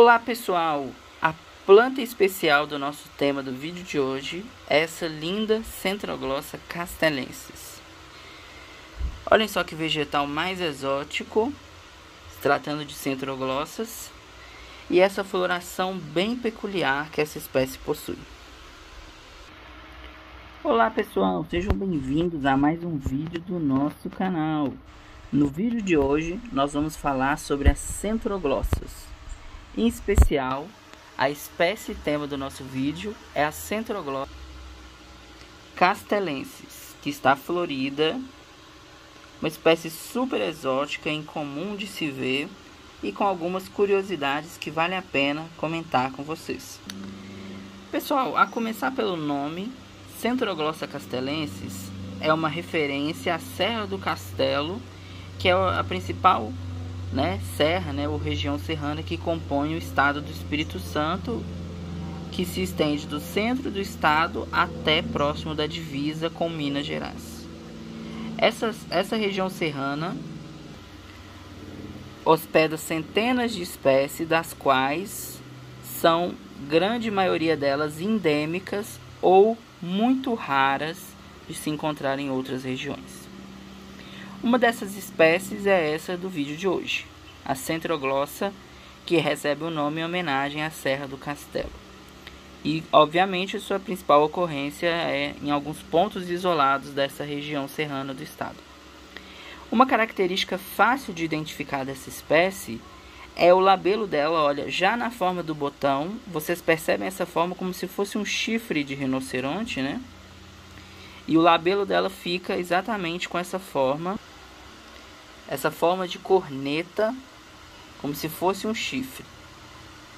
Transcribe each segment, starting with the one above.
Olá pessoal, a planta especial do nosso tema do vídeo de hoje é essa linda Centroglossa castelensis. Olhem só que vegetal mais exótico, se tratando de centroglossas, e essa floração bem peculiar que essa espécie possui. Olá pessoal, sejam bem-vindos a mais um vídeo do nosso canal. No vídeo de hoje nós vamos falar sobre as centroglossas. Em especial, a espécie tema do nosso vídeo é a Centroglossa castelensis, que está florida, uma espécie super exótica, incomum de se ver e com algumas curiosidades que vale a pena comentar com vocês. Pessoal, a começar pelo nome, Centroglossa castelensis é uma referência à Serra do Castelo, que é a principal serra, ou região serrana que compõe o estado do Espírito Santo, que se estende do centro do estado até próximo da divisa com Minas Gerais. Essa região serrana hospeda centenas de espécies, das quais são, grande maioria delas, endêmicas ou muito raras de se encontrar em outras regiões. Uma dessas espécies é essa do vídeo de hoje, a Centroglossa, que recebe o nome em homenagem à Serra do Castelo. E, obviamente, sua principal ocorrência é em alguns pontos isolados dessa região serrana do estado. Uma característica fácil de identificar dessa espécie é o labelo dela. Olha, já na forma do botão, vocês percebem essa forma como se fosse um chifre de rinoceronte, né? E o labelo dela fica exatamente com essa forma de corneta, como se fosse um chifre.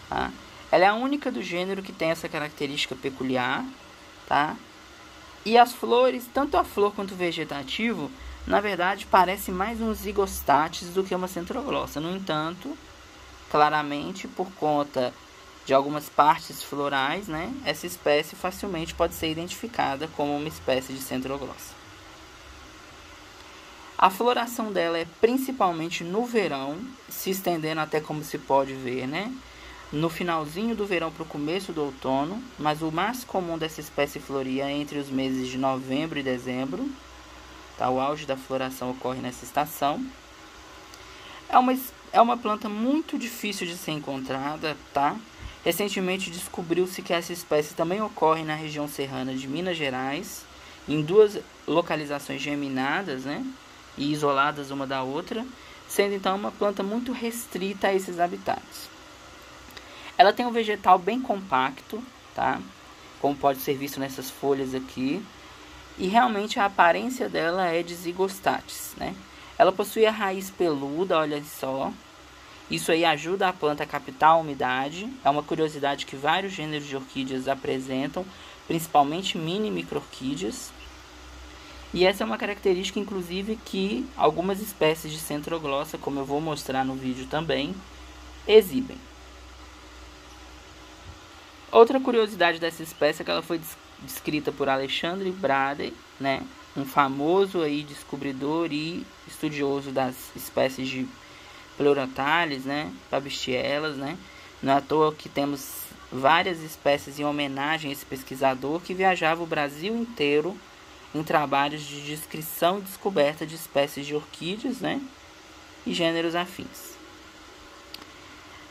Tá? Ela é a única do gênero que tem essa característica peculiar. Tá? E as flores, tanto a flor quanto o vegetativo, na verdade parece mais um zigostates do que uma centroglossa. No entanto, claramente, por conta de algumas partes florais, essa espécie facilmente pode ser identificada como uma espécie de centroglossa. A floração dela é principalmente no verão, se estendendo até, como se pode ver, no finalzinho do verão para o começo do outono, mas o mais comum dessa espécie florir é entre os meses de novembro e dezembro. Tá? O auge da floração ocorre nessa estação. É uma planta muito difícil de ser encontrada, tá? Recentemente descobriu-se que essa espécie também ocorre na região serrana de Minas Gerais, em duas localizações geminadas, e isoladas uma da outra, sendo então uma planta muito restrita a esses habitats. Ela tem um vegetal bem compacto, tá? Como pode ser visto nessas folhas aqui, e realmente a aparência dela é de zigostates, Ela possui a raiz peluda, olha só. Isso aí ajuda a planta a captar a umidade. É uma curiosidade que vários gêneros de orquídeas apresentam, principalmente mini micro-orquídeas. E essa é uma característica, inclusive, que algumas espécies de centroglossa, como eu vou mostrar no vídeo também, exibem. Outra curiosidade dessa espécie é que ela foi descrita por Alexandre Braden, um famoso aí descobridor e estudioso das espécies de Pleurothales, Babistielas, Não é à toa que temos várias espécies em homenagem a esse pesquisador que viajava o Brasil inteiro em trabalhos de descrição e descoberta de espécies de orquídeas, e gêneros afins.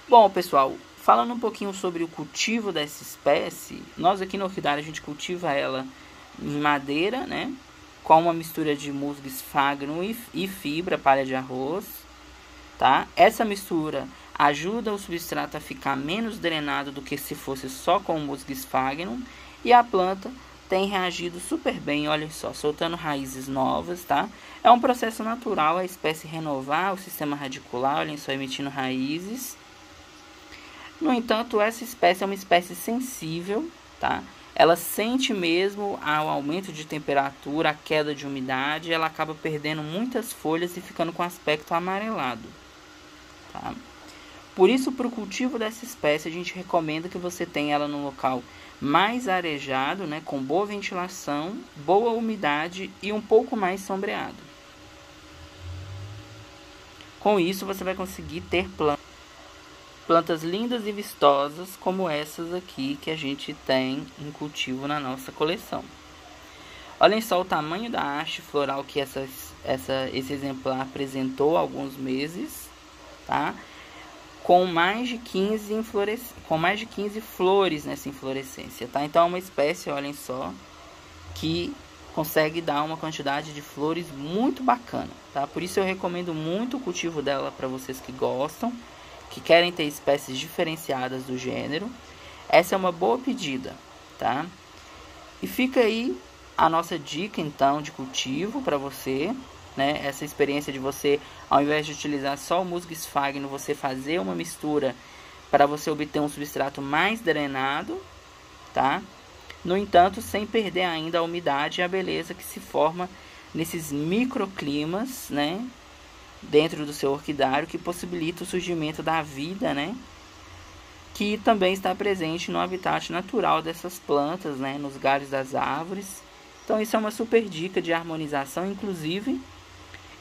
Bom, pessoal, falando um pouquinho sobre o cultivo dessa espécie, nós aqui no Orquidária a gente cultiva ela em madeira, com uma mistura de musgo esfagno e fibra, palha de arroz. Tá? Essa mistura ajuda o substrato a ficar menos drenado do que se fosse só com o musgo esfagno, e a planta tem reagido super bem, olha só, soltando raízes novas, tá? É um processo natural a espécie renovar o sistema radicular, olhem só, emitindo raízes. No entanto, essa espécie é uma espécie sensível, tá? Ela sente mesmo ao aumento de temperatura, a queda de umidade, ela acaba perdendo muitas folhas e ficando com aspecto amarelado. Tá? Por isso, para o cultivo dessa espécie, a gente recomenda que você tenha ela num local mais arejado, com boa ventilação, boa umidade e um pouco mais sombreado. Com isso, você vai conseguir ter plantas plantas lindas e vistosas como essas aqui que a gente tem em cultivo na nossa coleção. Olhem só o tamanho da haste floral que esse exemplar apresentou há alguns meses, tá? Com mais de 15 flores nessa inflorescência, tá? Então é uma espécie, olhem só, que consegue dar uma quantidade de flores muito bacana, tá? Por isso eu recomendo muito o cultivo dela para vocês que gostam, que querem ter espécies diferenciadas do gênero. Essa é uma boa pedida, tá? E fica aí a nossa dica então de cultivo para você, né? Essa experiência de você, ao invés de utilizar só o musgo esfagno, você fazer uma mistura para você obter um substrato mais drenado, tá? No entanto, sem perder ainda a umidade e a beleza que se forma nesses microclimas, né, dentro do seu orquidário, que possibilita o surgimento da vida, né, que também está presente no habitat natural dessas plantas, né, nos galhos das árvores. Então isso é uma super dica de harmonização. Inclusive,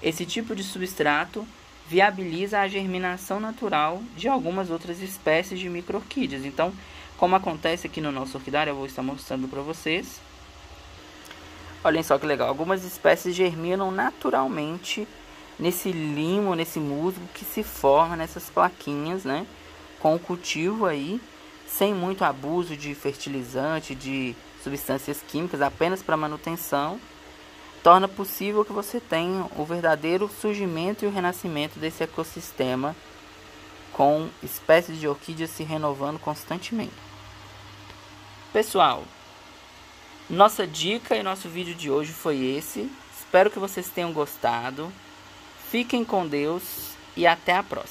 esse tipo de substrato viabiliza a germinação natural de algumas outras espécies de micro-orquídeas. Então, como acontece aqui no nosso orquidário, eu vou estar mostrando para vocês. Olhem só que legal, algumas espécies germinam naturalmente nesse limo, nesse musgo que se forma nessas plaquinhas, né? Com o cultivo aí, sem muito abuso de fertilizante, de substâncias químicas, apenas para manutenção, torna possível que você tenha o verdadeiro surgimento e o renascimento desse ecossistema, com espécies de orquídeas se renovando constantemente. Pessoal, nossa dica e nosso vídeo de hoje foi esse. Espero que vocês tenham gostado. Fiquem com Deus e até a próxima.